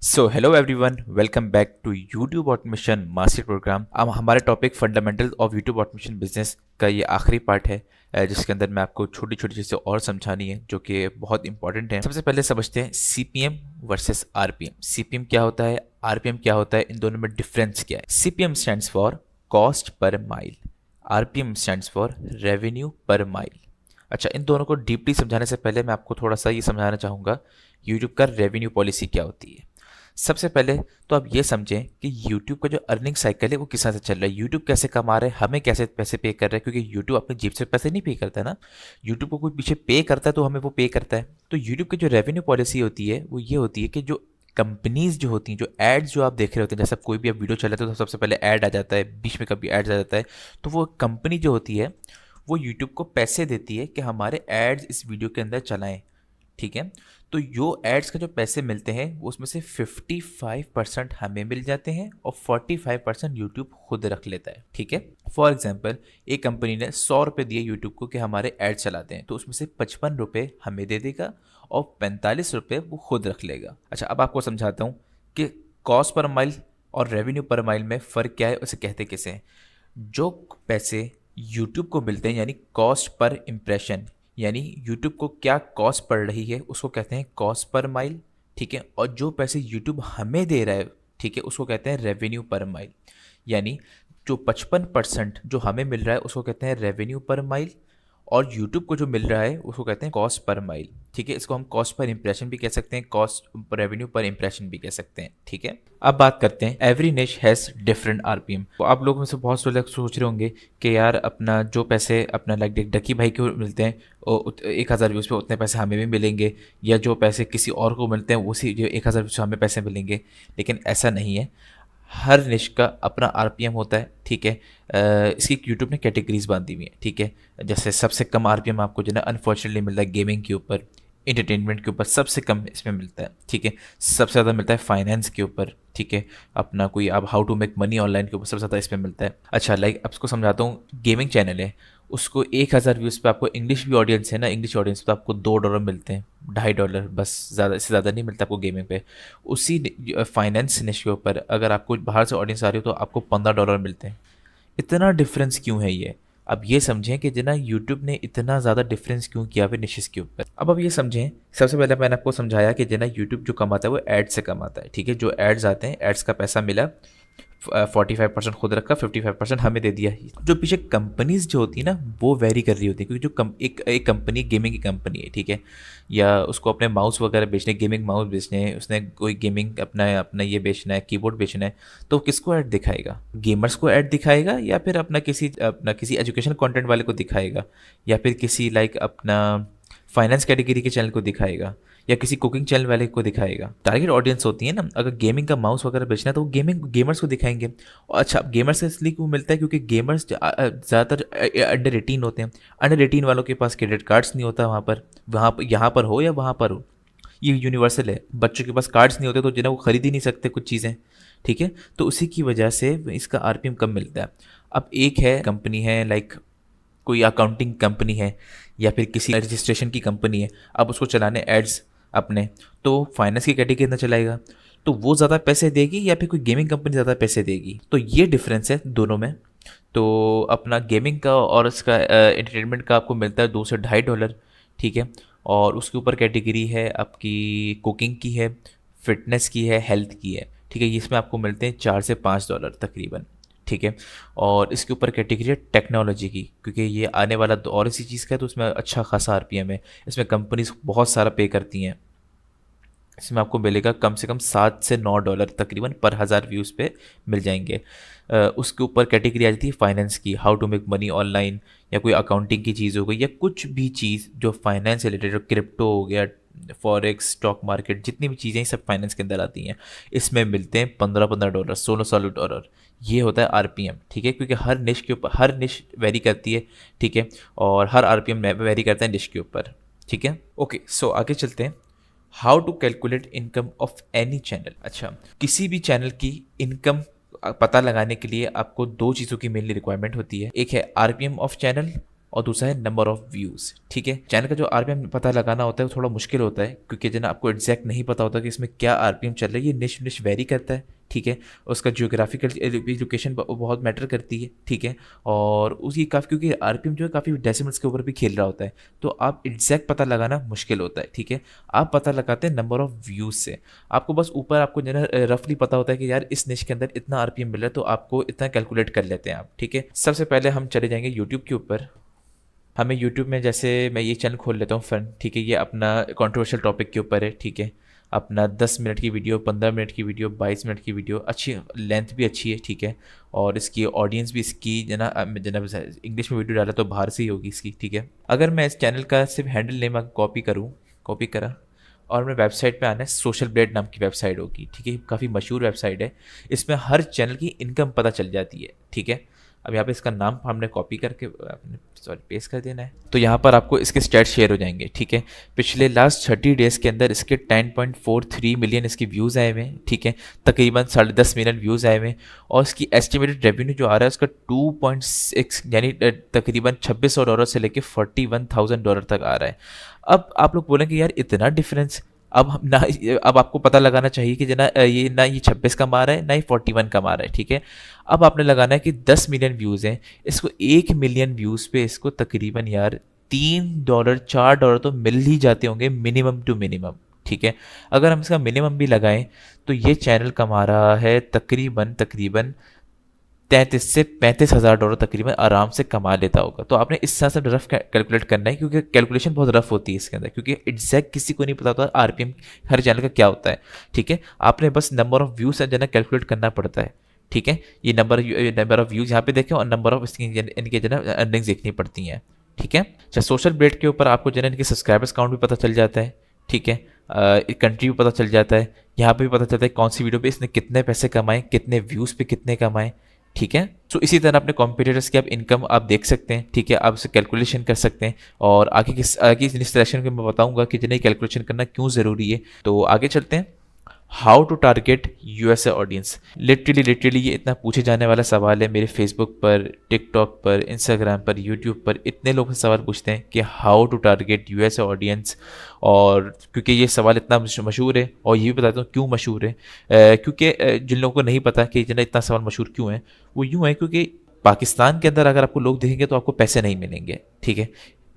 So hello everyone, welcome back to YouTube automation master program. अब हमारे topic fundamental of YouTube automation business का ये आखिरी part है, जिसके अंदर मैं आपको छोटी छोटी चीज़ें और समझानी है जो कि बहुत इंपॉर्टेंट है। सबसे पहले समझते हैं सीपीएम वर्सेस आरपीएम। सीपीएम क्या होता है, आरपीएम क्या होता है, इन दोनों में डिफरेंस क्या है। CPM stands for cost per mile, RPM stands for revenue per mile. अच्छा, इन दोनों को डीपली समझाने से पहले मैं आपको थोड़ा सा ये समझाना चाहूँगा यूट्यूब का रेवेन्यू पॉलिसी क्या होती है। सबसे पहले तो आप ये समझें कि YouTube का जो अर्निंग साइकिल है वो किस तरह से चल रहा है। YouTube कैसे कमा रहा है, हमें कैसे पैसे पे कर रहा है, क्योंकि YouTube अपनी जेब से पैसे नहीं पे करता है ना। YouTube को कोई पीछे पे करता है तो हमें वो पे करता है। तो YouTube की जो रेवेन्यू पॉलिसी होती है वो ये होती है कि जो कंपनीज जो होती हैं, जो एड्स जो आप देख रहे होते हैं, जैसे कोई भी आप वीडियो चलाते हो तो सबसे पहले ऐड आ जाता है, बीच में कभी एड्स आ जाता है, तो वो कंपनी जो होती है वो यूट्यूब को पैसे देती है कि हमारे एड्स इस वीडियो के अंदर चलाएं। ठीक है, तो जो एड्स का जो पैसे मिलते हैं वो उसमें से 55% हमें मिल जाते हैं और 45% यूट्यूब खुद रख लेता है। ठीक है, फॉर एग्जांपल एक कंपनी ने 100 रुपये दिए यूट्यूब को कि हमारे एड चलाते हैं, तो उसमें से 55 रुपये हमें दे देगा और 45 रुपये वो खुद रख लेगा। अच्छा, अब आपको समझाता हूँ कि कॉस्ट पर माइल और रेवेन्यू पर माइल में फ़र्क क्या है, उसे कहते कैसे हैं। जो पैसे यूट्यूब को मिलते हैं यानी कॉस्ट पर इम्प्रेशन, यानी यूट्यूब को क्या कॉस्ट पड़ रही है उसको कहते हैं कॉस्ट पर माइल। ठीक है, और जो पैसे यूट्यूब हमें दे रहा है, ठीक है, उसको कहते हैं रेवेन्यू पर माइल। यानी जो 55% जो हमें मिल रहा है उसको कहते हैं रेवेन्यू पर माइल, और यूट्यूब को जो मिल रहा है उसको कहते हैं कॉस्ट पर माइल। ठीक है, इसको हम कॉस्ट पर इंप्रेशन भी कह सकते हैं, कॉस्ट रेवेन्यू पर इंप्रेशन भी कह सकते हैं। ठीक है, अब बात करते हैं एवरी निश हैज़ डिफरेंट आरपीएम। तो आप लोगों में से बहुत से लोग सोच रहे होंगे कि यार अपना जो पैसे अपना लाइक डकी भाई को मिलते हैं 1,000 व्यूज़ पे उतने पैसे हमें भी मिलेंगे, या जो पैसे किसी और को मिलते हैं उसी जो 1,000 व्यूज़ हमें पैसे मिलेंगे। लेकिन ऐसा नहीं है, हर निश का अपना आरपीएम होता है। ठीक है, इसकी यूट्यूब ने कैटेगरीज बांधी हुई है। ठीक है, जैसे सबसे कम आरपीएम आपको जो है ना अनफॉर्चुनेटली मिलता है गेमिंग के ऊपर, इंटरटेनमेंट के ऊपर सबसे कम इसमें मिलता है। ठीक है, सबसे ज़्यादा मिलता है फाइनेंस के ऊपर। ठीक है, अपना कोई आप how to make money online के ऊपर सबसे ज़्यादा इसमें मिलता है। अच्छा, लाइक अब इसको समझाता हूँ। गेमिंग चैनल है, उसको 1,000 व्यूज़ पे आपको इंग्लिश भी ऑडियंस है ना, इंग्लिश ऑडियंस पे आपको $2 मिलते हैं, $2.5 बस, ज़्यादा इससे ज़्यादा नहीं मिलता आपको गेमिंग पे। उसी फाइनेंस निश के ऊपर अगर आपको बाहर से ऑडियंस आ रही हो तो आपको $15 मिलते हैं। इतना डिफरेंस क्यों है ये, अब ये समझें कि जना यूट्यूब ने इतना ज़्यादा डिफरेंस क्यों किया हुआ निशेस के ऊपर। अब ये समझें, सबसे पहले मैंने आपको समझाया कि जना यूट्यूब जो कमाता है वो एड से कमाता है। ठीक है, जो एड्स आते हैं, एड्स का पैसा मिला, 45% खुद रखा, 55% हमें दे दिया। जो पीछे कंपनीज जो होती है ना वो वेरी कर रही होती है, क्योंकि जो एक कंपनी गेमिंग की कंपनी है, ठीक है, या उसको अपने माउस वगैरह बेचने, गेमिंग माउस बेचने हैं, उसने कोई गेमिंग अपना अपना ये बेचना है, कीबोर्ड बेचना है, तो किसको ऐड दिखाएगा? गेमर्स को ऐड दिखाएगा, या फिर अपना किसी एजुकेशन कंटेंट वाले को दिखाएगा, या फिर किसी लाइक अपना फाइनेंस कैटेगरी के चैनल को दिखाएगा, या किसी कुकिंग चैनल वाले को दिखाएगा। टारगेट ऑडियंस होती है ना, अगर गेमिंग का माउस वगैरह बेचना है तो वो गेमर्स को दिखाएंगे। और अच्छा, गेमर्स से इसलिए क्यों मिलता है, क्योंकि गेमर्स ज़्यादातर अंडर 18 होते हैं। अंडर 18 वालों के पास क्रेडिट कार्ड्स नहीं होता वहाँ पर यहाँ पर हो या वहाँ पर हो, ये यूनिवर्सल है। बच्चों के पास कार्ड्स नहीं होते तो जिन्हें वो खरीद ही नहीं सकते कुछ चीज़ें। ठीक है, तो उसी की वजह से इसका आरपीएम कम मिलता है। अब एक है कंपनी है लाइक कोई अकाउंटिंग कंपनी है, या फिर किसी रजिस्ट्रेशन की कंपनी है, अब उसको चलाने एड्स अपने, तो फाइनेंस की कैटेगरी अंदर चलाएगा, तो वो ज़्यादा पैसे देगी, या फिर कोई गेमिंग कंपनी ज़्यादा पैसे देगी। तो ये डिफरेंस है दोनों में। तो अपना गेमिंग का और इसका एंटरटेनमेंट का आपको मिलता है $2 से $2.5। ठीक है, और उसके ऊपर कैटेगरी है आपकी कुकिंग की है, फिटनेस की है, हेल्थ की है। ठीक है, इसमें आपको मिलते हैं $4 से $5 तकरीबन। ठीक है, और इसके ऊपर कैटेगरी है टेक्नोलॉजी की, क्योंकि ये आने वाला और इसी चीज़ का है, तो उसमें अच्छा खासा आरपीएम है। इसमें कंपनीज बहुत सारा पे करती हैं। इसमें आपको मिलेगा कम से कम $7 से $9 तकरीबन पर 1,000 व्यूज़ पे मिल जाएंगे। उसके ऊपर कैटेगरी आ जाती है फाइनेंस की, how to make money online, या कोई अकाउंटिंग की चीज़ हो गई, या कुछ भी चीज़ जो फाइनेंस से रिलेटेड, क्रिप्टो हो गया, फॉरेक्स, स्टॉक मार्केट, जितनी भी चीज़ें सब फाइनेंस के अंदर आती हैं, इसमें मिलते हैं $15 $16 ये होता है आरपीएम। ठीक है, क्योंकि हर निश के ऊपर हर निश वेरी करती है। ठीक है, और हर आरपीएम वेरी करता है निश के ऊपर। ठीक है, ओके, सो आगे चलते हैं। How to calculate income of any channel. अच्छा, किसी भी चैनल की इनकम पता लगाने के लिए आपको दो चीज़ों की मेनली रिक्वायरमेंट होती है। एक है आरपीएम ऑफ चैनल, और दूसरा है नंबर ऑफ व्यूज़। ठीक है, चैनल का जो आरपीएम पता लगाना होता है वो थोड़ा मुश्किल होता है, क्योंकि जना आपको एग्जैक्ट नहीं पता होता कि इसमें क्या आरपीएम चल रहा है। ये निश निश वेरी करता है। ठीक है, उसका जियोग्राफिकल लोकेशन बहुत मैटर करती है। ठीक है, और उसकी काफ़ी, क्योंकि आरपीएम जो है काफ़ी डेसिमल्स के ऊपर भी खेल रहा होता है, तो आप एग्जैक्ट पता लगाना मुश्किल होता है। ठीक है, आप पता लगाते हैं नंबर ऑफ व्यूज़ से। आपको बस ऊपर आपको जो है रफली पता होता है कि यार इस निश के अंदर इतना आरपीएम मिल रहा है, तो आपको इतना कैलकुलेट कर लेते हैं आप। ठीक है, सबसे पहले हम चले जाएंगे यूट्यूब के ऊपर। हमें यूट्यूब में, जैसे मैं ये चैनल खोल लेता हूँ फन। ठीक है, ये अपना कंट्रोवर्शियल टॉपिक के ऊपर है। ठीक है, अपना 10 मिनट की वीडियो, 15 मिनट की वीडियो, 22 मिनट की वीडियो, अच्छी लेंथ भी अच्छी है। ठीक है, और इसकी ऑडियंस भी इसकी जना इंग्लिश में वीडियो डाला तो बाहर से ही होगी इसकी। ठीक है, अगर मैं इस चैनल का सिर्फ हैंडल नेम कॉपी करूँ, कॉपी करा और मैं वेबसाइट पे आना है, सोशल ब्लेड नाम की वेबसाइट होगी। ठीक है, काफ़ी मशहूर वेबसाइट है, इसमें हर चैनल की इनकम पता चल जाती है। ठीक है, अब यहाँ पे इसका नाम हमने कॉपी करके पेस्ट कर देना है, तो यहाँ पर आपको इसके स्टैट शेयर हो जाएंगे। ठीक है, पिछले लास्ट 30 डेज़ के अंदर इसके 10.43 मिलियन इसके व्यूज़ आए हुए हैं। ठीक है, तकरीबन 10.5 मिलियन व्यूज़ आए हुए हैं, और इसकी एस्टिमेटेड रेवेन्यू जो आ रहा है उसका 2.6 यानी तकरीबन $2600 से लेकर $41,000 तक आ रहा है। अब आप लोग बोलेंगे यार इतना डिफरेंस, अब ना, अब आपको पता लगाना चाहिए कि जना ये ना ये 26 कमा रहा है ना ही 41 कमा रहा है। ठीक है, अब आपने लगाना है कि 10 मिलियन व्यूज़ हैं, इसको 1 मिलियन व्यूज़ पे इसको तकरीबन यार $3 $4 तो मिल ही जाते होंगे मिनिमम टू मिनिमम। ठीक है, अगर हम इसका मिनिमम भी लगाएं तो ये चैनल कमा रहा है तकरीबन तकरीबन 33 से $35,000 तकरीबन आराम से कमा लेता होगा। तो आपने इस तरह से रफ कैलकुलेट करना है, क्योंकि कैलकुलेशन बहुत रफ होती है इसके अंदर, क्योंकि एग्जैक्ट किसी को नहीं पता होता आरपीएम हर चैनल का क्या होता है। ठीक है, आपने बस नंबर ऑफ व्यूज है जना कैलकुलेट करना पड़ता है। ठीक है, ये नंबर ऑफ व्यूज यहाँ पे देखें, और नंबर ऑफ इनके जना अर्निंग्स देखनी पड़ती हैं। ठीक है, अच्छा, सोशल ब्लेड के ऊपर आपको जना इनके सब्सक्राइबर्स काउंट भी पता चल जाता है। ठीक है, कंट्री भी पता चल जाता है, यहाँ पे भी पता चलता है कौन सी वीडियो पे इसने कितने पैसे कमाए, कितने व्यूज़ पे कितने कमाए। ठीक है, तो इसी तरह अपने कॉम्पिटिटर्स की आप इनकम आप देख सकते हैं। ठीक है, आप उसे कैलकुलेशन कर सकते हैं, और आगे इस सेशन में मैं बताऊंगा कि जिन्हें कैलकुलेशन करना क्यों ज़रूरी है। तो आगे चलते हैं। How to target USA audience. Literally ये इतना पूछे जाने वाला सवाल है। मेरे फेसबुक पर, टिकटॉक पर, इंस्टाग्राम पर, यूट्यूब पर इतने लोग सवाल पूछते हैं कि how to target USA audience, और क्योंकि ये सवाल इतना मशहूर है, और ये भी बताता हूँ क्यों मशहूर है। क्योंकि जिन लोगों को नहीं पता कि जिन्हें इतना सवाल मशहूर क्यों है, वो यूँ है क्योंकि पाकिस्तान के अंदर अगर आपको लोग देखेंगे तो आपको पैसे नहीं मिलेंगे। ठीक है,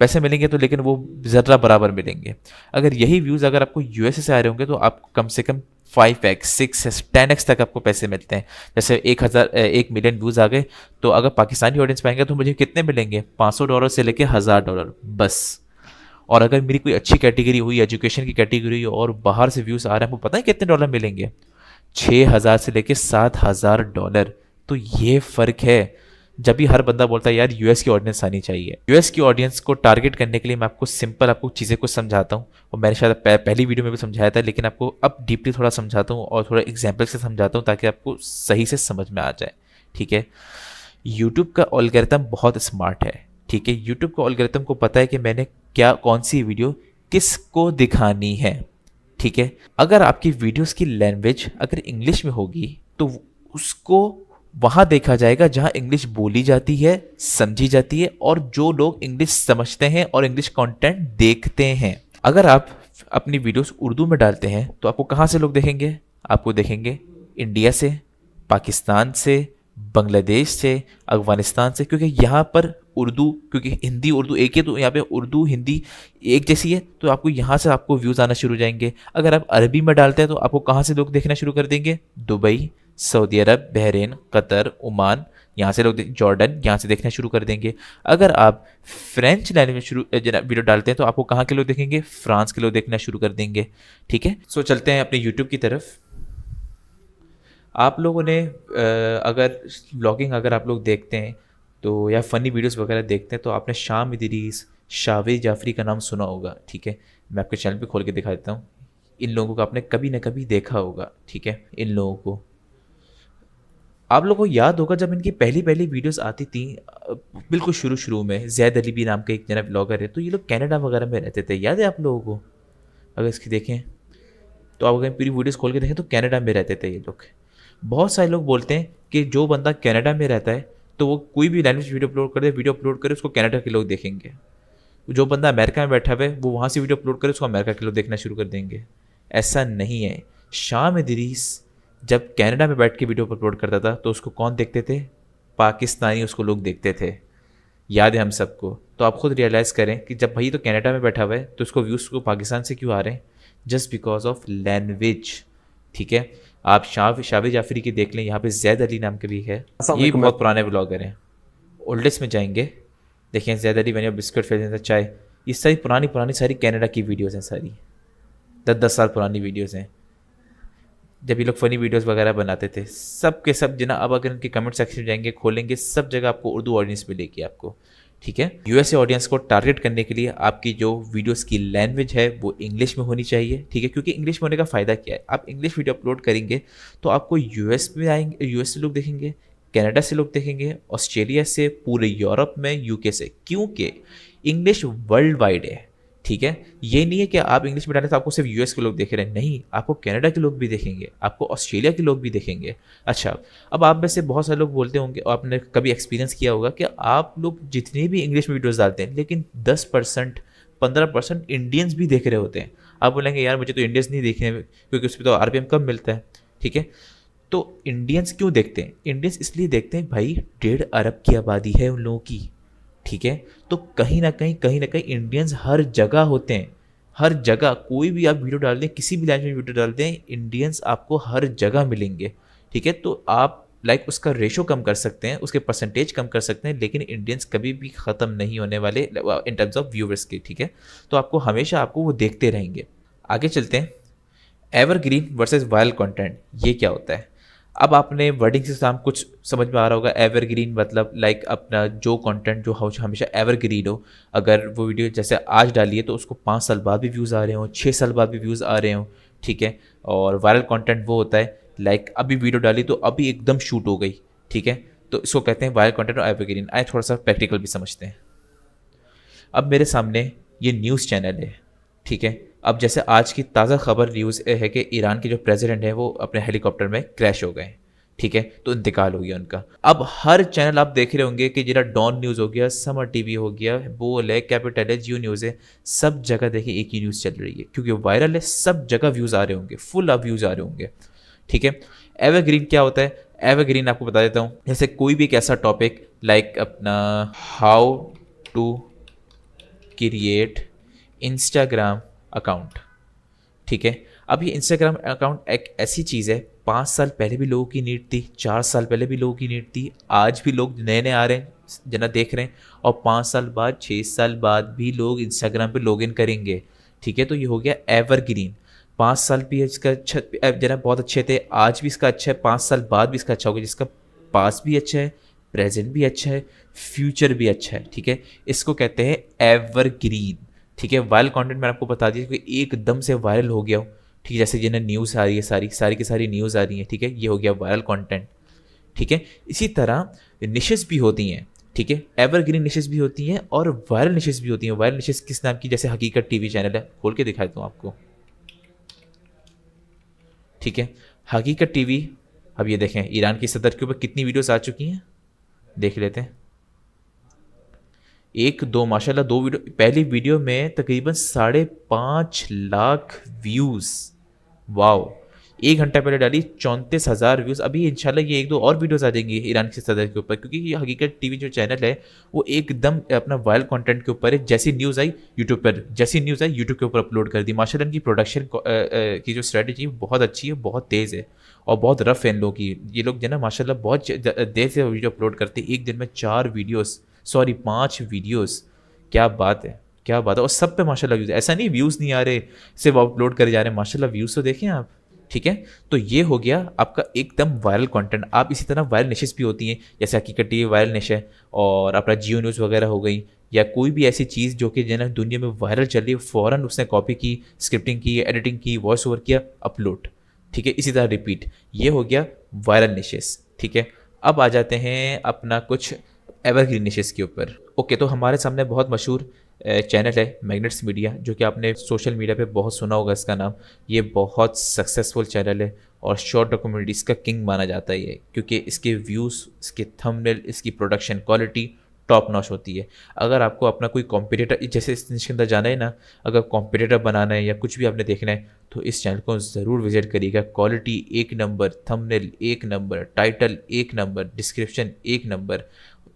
पैसे मिलेंगे तो, लेकिन वो ज़र्रा बराबर मिलेंगे। अगर यही व्यूज़ अगर आपको यूएसए से आ रहे होंगे तो आप कम से कम 5x 6x 10x तक आपको पैसे मिलते हैं। जैसे 1 मिलियन व्यूज़ आ गए, तो अगर पाकिस्तानी ऑडियंस पाएंगे तो मुझे कितने मिलेंगे, $500 से लेके $1000 बस। और अगर मेरी कोई अच्छी कैटेगरी हुई, एजुकेशन की कैटेगरी हो, और बाहर से व्यूज़ आ रहे हैं, आपको पता है कितने डॉलर मिलेंगे, 6000 से लेके $7000। तो ये फ़र्क है। जब भी हर बंदा बोलता है यार यूएस की ऑडियंस आनी चाहिए, यूएस की ऑडियंस को टारगेट करने के लिए मैं आपको सिंपल आपको चीज़ें कुछ समझाता हूँ, और मैंने शायद पहली वीडियो में भी समझाया था, लेकिन आपको अब डीपली थोड़ा समझाता हूँ और थोड़ा एग्जाम्पल से समझाता हूँ ताकि आपको सही से समझ में आ जाए। ठीक है, यूट्यूब का एल्गोरिथम बहुत स्मार्ट है। ठीक है, यूट्यूब का एल्गोरिथम को पता है कि मैंने क्या, कौन सी वीडियो किसको दिखानी है। ठीक है, अगर आपकी वीडियोस की लैंग्वेज अगर इंग्लिश में होगी तो उसको वहाँ देखा जाएगा जहाँ इंग्लिश बोली जाती है, समझी जाती है, और जो लोग इंग्लिश समझते हैं और इंग्लिश कंटेंट देखते हैं। अगर आप अपनी वीडियोस उर्दू में डालते हैं तो आपको कहाँ से लोग देखेंगे, आपको देखेंगे इंडिया से, पाकिस्तान से, बांग्लादेश से, अफगानिस्तान से, क्योंकि यहाँ पर उर्दू, क्योंकि हिंदी उर्दू एक ही, तो यहाँ पे उर्दू हिंदी एक जैसी है, तो आपको यहाँ से आपको व्यूज़ आना शुरू हो जाएंगे। अगर आप अरबी में डालते हैं तो आपको कहाँ से लोग देखना शुरू कर देंगे, दुबई, सऊदी अरब, बहरीन, कतर, ओमान, यहाँ से लोग, जॉर्डन, यहाँ से देखना शुरू कर देंगे। अगर आप फ्रेंच लैंग्वेज में शुरू वीडियो डालते हैं तो आपको कहाँ के लोग देखेंगे, फ्रांस के लोग देखना शुरू कर देंगे। ठीक है, सो चलते हैं अपने यूट्यूब की तरफ। आप लोगों ने अगर व्लॉगिंग अगर आप लोग देखते हैं तो, या फ़नी वीडियोस वगैरह देखते हैं तो आपने शाम इदरीस, शावेद जाफरी का नाम सुना होगा। ठीक है, मैं आपके चैनल पे खोल के दिखा देता हूँ। इन लोगों को आपने कभी ना कभी देखा होगा। ठीक है, इन लोगों को आप लोगों को याद होगा जब इनकी पहली पहली वीडियोस आती थी, बिल्कुल शुरू शुरू में, जैद अली भी नाम का एक जना ब्लॉगर है, तो ये लोग कनाडा वगैरह में रहते थे। याद है आप लोगों को? अगर इसकी देखें तो आप अगर पूरी वीडियोस खोल के देखें तो कनाडा में रहते थे ये लोग। बहुत सारे लोग बोलते हैं कि जो बंदा कनाडा में रहता है तो वो कोई भी लैंग्वेज वीडियो अपलोड करे उसको कनाडा के लोग देखेंगे। जो बंदा अमेरिका में बैठा हुआ है वो वहाँ से वीडियो अपलोड करे उसको अमेरिका के लोग देखना शुरू कर देंगे। ऐसा नहीं है। शाम इदरीस जब कनाडा में बैठ के वीडियो अपलोड करता था तो उसको कौन देखते थे? पाकिस्तानी उसको लोग देखते थे। याद है हम सबको। तो आप खुद रियलाइज़ करें कि जब भाई तो कनाडा में बैठा हुआ है तो उसको व्यूज़ को पाकिस्तान से क्यों आ रहे हैं? Just because of language. ठीक है, आप शावी जाफरी की देख लें, यहाँ पे जैद अली नाम के भी है, ये बहुत पुराने ब्लॉगर हैं। ओल्डेस्ट में जाएंगे, देखें जैद अली मैंने बिस्कुट फेल चाय, ये सारी पुरानी सारी कनाडा की वीडियोज़ हैं, सारी 10-10 साल पुरानी वीडियोज़ हैं जब ये लोग फ़नी वीडियोस वगैरह बनाते थे। सब के सब जना अब अगर इनके कमेंट सेक्शन में जाएंगे खोलेंगे, सब जगह आपको उर्दू ऑडियंस मिलेगी आपको। ठीक है, यूएसए ऑडियंस को टारगेट करने के लिए आपकी जो वीडियोस की लैंग्वेज है वो इंग्लिश में होनी चाहिए। ठीक है, क्योंकि इंग्लिश में होने का फ़ायदा क्या है, आप इंग्लिश वीडियो अपलोड करेंगे तो आपको यूएस में आएंगे, यूएस से लोग देखेंगे, कनाडा से लोग देखेंगे, ऑस्ट्रेलिया से, पूरे यूरोप में, यूके से, क्योंकि इंग्लिश वर्ल्ड वाइड है। ठीक है, ये नहीं है कि आप इंग्लिश में डालें तो आपको सिर्फ यूएस के लोग देख रहे हैं, नहीं, आपको कनाडा के लोग भी देखेंगे, आपको ऑस्ट्रेलिया के लोग भी देखेंगे। अच्छा, अब आप में से बहुत सारे लोग बोलते होंगे और आपने कभी एक्सपीरियंस किया होगा कि आप लोग जितने भी इंग्लिश में वीडियोस डालते हैं लेकिन 10% 15% इंडियंस भी देख रहे होते हैं। आप बोलेंगे यार मुझे तो इंडियंस नहीं देखने क्योंकि उस पर तो आरपीएम कम मिलता है। ठीक है, तो इंडियंस क्यों देखते हैं? इंडियंस इसलिए देखते हैं भाई 1.5 अरब की आबादी है उन लोगों की। ठीक है, तो कहीं ना कहीं इंडियंस हर जगह होते हैं, हर जगह। कोई भी आप वीडियो डाल दें, किसी भी लैंग्वेज में वीडियो डाल दें, इंडियंस आपको हर जगह मिलेंगे। ठीक है, तो आप उसका रेशो कम कर सकते हैं, उसके परसेंटेज कम कर सकते हैं, लेकिन इंडियंस कभी भी ख़त्म नहीं होने वाले इन टर्म्स ऑफ व्यूवर्स के। ठीक है, तो आपको हमेशा आपको वो देखते रहेंगे। आगे चलते हैं, एवरग्रीन वर्सेस वायरल कंटेंट, ये क्या होता है? अब आपने वर्डिंग से साम कुछ समझ में आ रहा होगा। एवरग्रीन मतलब अपना जो कंटेंट जो हमेशा एवरग्रीन हो, अगर वो वीडियो जैसे आज डाली है तो उसको 5 साल बाद भी व्यूज़ आ रहे हो, 6 साल बाद भी व्यूज़ आ रहे हो। ठीक है, और वायरल कंटेंट वो होता है अभी वीडियो डाली तो अभी एकदम शूट हो गई। ठीक है, तो इसको कहते हैं वायरल कंटेंट और एवरग्रीन। आए थोड़ा सा प्रैक्टिकल भी समझते हैं। अब मेरे सामने ये न्यूज़ चैनल है। ठीक है, अब जैसे आज की ताज़ा खबर न्यूज़ है कि ईरान के जो प्रेसिडेंट है वो अपने हेलीकॉप्टर में क्रैश हो गए। ठीक है, तो इंतकाल हो गया उनका। अब हर चैनल आप देख रहे होंगे कि जरा डॉन न्यूज़ हो गया, समर टीवी हो गया, बोल है, कैपिटल है, जियो न्यूज़ है, सब जगह देखिए एक ही न्यूज़ चल रही है क्योंकि वायरल है, सब जगह व्यूज़ आ रहे होंगे, फुल ऑफ व्यूज़ आ रहे होंगे। ठीक है, एवरग्रीन क्या होता है? एवरग्रीन आपको बता देता हूँ। जैसे कोई भी एक ऐसा टॉपिक अपना how to create Instagram account. ठीक है, अब ये इंस्टाग्राम अकाउंट एक ऐसी चीज़ है, 5 साल पहले भी लोगों की नीड थी, 4 साल पहले भी लोगों की नीड थी, आज भी लोग नए नए आ रहे हैं, जना देख रहे हैं, और 5 साल बाद 6 साल बाद भी लोग इंस्टाग्राम पे लॉगिन करेंगे। ठीक है, तो ये हो गया एवरग्रीन। 5 साल भी इसका अच्छा जना बहुत अच्छे थे, आज भी इसका अच्छा है, 5 साल बाद भी इसका अच्छा होगा, जिसका पास भी अच्छा है, प्रेजेंट भी अच्छा है, फ्यूचर भी अच्छा है। ठीक है, इसको कहते हैं एवरग्रीन। ठीक है, वायरल कंटेंट मैंने आपको बता दिया कि एकदम से वायरल हो गया हो। ठीक है, जैसे जिन्हें न्यूज़ आ रही है, सारी की सारी न्यूज़ आ रही है। ठीक है, ये हो गया वायरल कंटेंट। ठीक है, इसी तरह निशेस भी होती हैं। ठीक है, एवरग्रीन निशेस भी होती हैं और वायरल निशेस भी होती हैं। वायरल निशेस किस नाम की? जैसे हकीकत टीवी चैनल है, खोल के दिखा दूँ आपको। ठीक है, हकीकत टीवी, अब ये देखें ईरान की सदर के ऊपर कितनी वीडियोस आ चुकी हैं, देख लेते हैं। 1-2 माशाल्लाह 2 वीडियो, पहली वीडियो में तकरीबन 5.5 लाख व्यूज़। वाओ, 1 घंटा पहले डाली 34,000 व्यूज़। अभी इंशाल्लाह ये 1-2 और वीडियोस आ जाएंगी ईरान के सदर के ऊपर, क्योंकि ये हकीकत टीवी जो चैनल है वो एकदम अपना वायरल कंटेंट के ऊपर है। जैसी न्यूज़ आई यूट्यूब के ऊपर अपलोड कर दी। माशाल्लाह इनकी प्रोडक्शन की जो स्ट्रेटजी बहुत अच्छी है, बहुत तेज़ है और बहुत रफ है इन लोगों की। ये लोग जो ना माशाल्लाह बहुत देर से वीडियो अपलोड करते हैं, एक दिन में 5 वीडियोस। क्या बात है, क्या बात है। और सब पे माशाल्लाह व्यूज़, ऐसा नहीं व्यूज़ नहीं आ रहे सिर्फ अपलोड करे जा रहे हैं, माशाल्लाह व्यूज़ तो देखें आप। ठीक है, तो ये हो गया आपका एकदम वायरल कंटेंट। आप इसी तरह वायरल निशेस भी होती हैं, जैसे हकीकत टीवी वायरल निश है, और अपना जियो न्यूज़ वगैरह हो गई, या कोई भी ऐसी चीज़ जो कि जो दुनिया में वायरल चल रही है, फ़ौरन उसने कॉपी की, स्क्रिप्टिंग की, एडिटिंग की, वॉइस ओवर किया, अपलोड। ठीक है, इसी तरह रिपीट। ये हो गया वायरल निशेस। ठीक है, अब आ जाते हैं अपना कुछ एवरग्रीन निशेस के ऊपर। ओके, तो हमारे सामने बहुत मशहूर चैनल है मैग्नेट्स मीडिया, जो कि आपने सोशल मीडिया पे बहुत सुना होगा इसका नाम। ये बहुत सक्सेसफुल चैनल है और शॉर्ट डॉक्यूमेंट्रीज का किंग माना जाता है ये, क्योंकि इसके व्यूज़, इसके थंबनेल, इसकी प्रोडक्शन क्वालिटी टॉप नॉच होती है। अगर आपको अपना कोई कॉम्पिटिटर, जैसे इस निश के अंदर जाना है ना, अगर कॉम्पिटिटर बनाना है या कुछ भी आपने देखना है तो इस चैनल को ज़रूर विजिट करिएगा। क्वालिटी एक नंबर, थंबनेल एक नंबर, टाइटल एक नंबर, डिस्क्रिप्शन एक नंबर,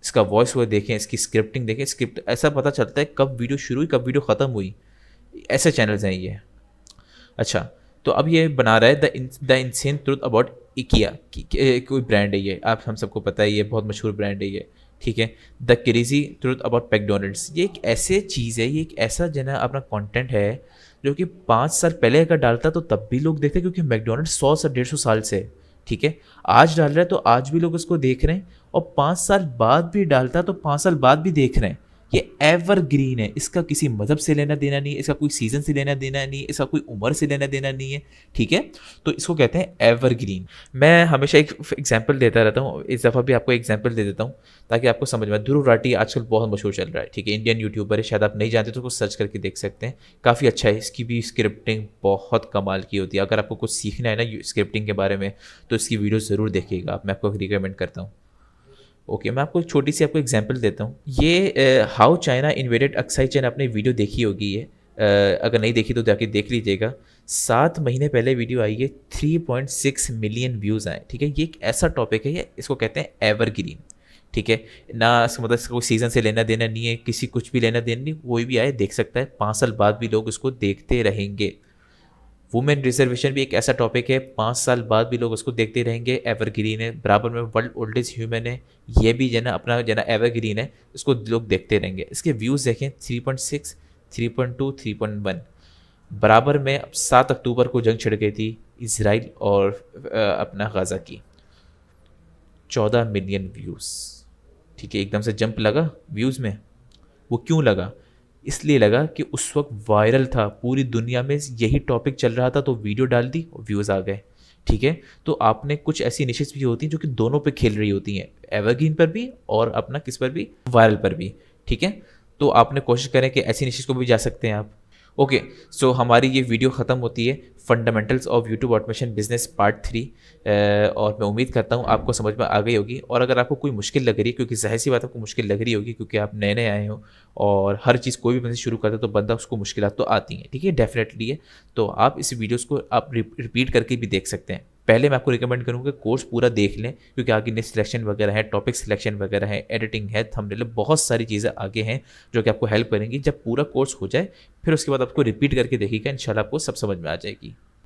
इसका वॉइस ओवर देखें, इसकी स्क्रिप्टिंग देखें। स्क्रिप्ट ऐसा पता चलता है कब वीडियो शुरू हुई कब वीडियो ख़त्म हुई। ऐसे चैनल्स हैं ये। अच्छा, तो अब ये बना रहा है द इंसेन ट्रुथ अबाउट इकिया, कोई ब्रांड है ये, आप हम सबको पता है, ये बहुत मशहूर ब्रांड है ये, ठीक है। The crazy truth about McDonald's, ये एक ऐसे चीज़ है, ये एक ऐसा जना अपना कंटेंट है जो कि 5 साल पहले अगर डालता तो तब भी लोग देखते, क्योंकि मैकडोनल्ड्स 100 से 150 साल से है, ठीक है। आज डाल रहा है तो आज भी लोग उसको देख रहे हैं, और 5 साल बाद भी डालता तो 5 साल बाद भी देख रहे हैं। ये एवरग्रीन है, इसका किसी मज़हब से लेना देना नहीं है, इसका कोई सीज़न से लेना देना नहीं है, इसका कोई उम्र से लेना देना नहीं है, ठीक है। तो इसको कहते हैं एवरग्रीन। मैं हमेशा एक एग्जांपल देता रहता हूँ, इस दफ़ा भी आपको एग्जांपल दे देता हूँ ताकि आपको समझ में आए। ध्रुव राठी आजकल बहुत मशहूर चल रहा है, ठीक है, इंडियन यूट्यूबर है, शायद आप नहीं जानते तो उसको सर्च करके देख सकते हैं, काफ़ी अच्छा है। इसकी भी स्क्रिप्टिंग बहुत कमाल की होती है। अगर आपको कुछ सीखना है ना स्क्रिप्टिंग के बारे में तो इसकी वीडियो ज़रूर देखिएगा, मैं आपको रिकमेंड करता हूँ। ओके, मैं आपको एक छोटी सी आपको एग्जांपल देता हूँ। ये हाउ चाइना इन्वेडेड अक्साई चैन, आपने वीडियो देखी होगी ये, अगर नहीं देखी तो जाके देख लीजिएगा। 7 महीने पहले वीडियो आई है, 3.6 मिलियन व्यूज़ आए, ठीक है। ये एक ऐसा टॉपिक है, ये इसको कहते हैं एवरग्रीन, ठीक है ना। इसका मतलब इसका कोई सीज़न से लेना देना नहीं है, किसी कुछ भी लेना देना नहीं, कोई भी आए देख सकता है, 5 साल बाद भी लोग इसको देखते रहेंगे। वुमेन रिजर्वेशन भी एक ऐसा टॉपिक है, 5 साल बाद भी लोग उसको देखते रहेंगे, एवरग्रीन है। बराबर में वर्ल्ड ओल्डेस्ट ह्यूमन है, ये भी जना अपना जना एवरग्रीन है, इसको लोग देखते रहेंगे। इसके व्यूज़ देखें 3.6, 3.2, 3.1। बराबर में अब 7 अक्टूबर को जंग छिड़ गई थी इसराइल और अपना गाज़ा की, 14 मिलियन व्यूज़, ठीक है। एकदम से जंप लगा व्यूज़ में। वो क्यों लगा? इसलिए लगा कि उस वक्त वायरल था, पूरी दुनिया में यही टॉपिक चल रहा था, तो वीडियो डाल दी और व्यूज़ आ गए, ठीक है। तो आपने कुछ ऐसी इनिशिएटिव्स भी होती हैं जो कि दोनों पे खेल रही होती हैं, एवरग्रीन पर भी और अपना किस पर भी, वायरल पर भी, ठीक है। तो आपने कोशिश करें कि ऐसी इनिशिएटिव्स को भी जा सकते हैं आप। ओके, सो हमारी ये वीडियो ख़त्म होती है fundamentals of YouTube automation business part 3, और मैं उम्मीद करता हूँ आपको समझ में आ गई होगी। और अगर आपको कोई मुश्किल लग रही है, क्योंकि जाहिर सी बात आपको मुश्किल लग रही होगी क्योंकि आप नए नए आए हो, और हर चीज़ कोई भी बिजनेस शुरू करता है तो बंदा उसको मुश्किलात तो आती हैं, ठीक है, डेफिनेटली है। तो आप इस वीडियोज़ को आप रिपीट करके भी देख सकते हैं। पहले मैं आपको रिकमेंड करूँगा कोर्स पूरा देख लें, क्योंकि आगे नेक्स्ट सिलेक्शन वगैरह है, टॉपिक सिलेक्शन वगैरह है, एडिटिंग है, थंबनेल, बहुत सारी चीज़ें आगे हैं जो कि आपको हेल्प करेंगी। जब पूरा कोर्स हो जाए फिर उसके बाद आपको रिपीट करके देखिएगा, इंशाल्लाह आपको सब समझ में आ जाएगी।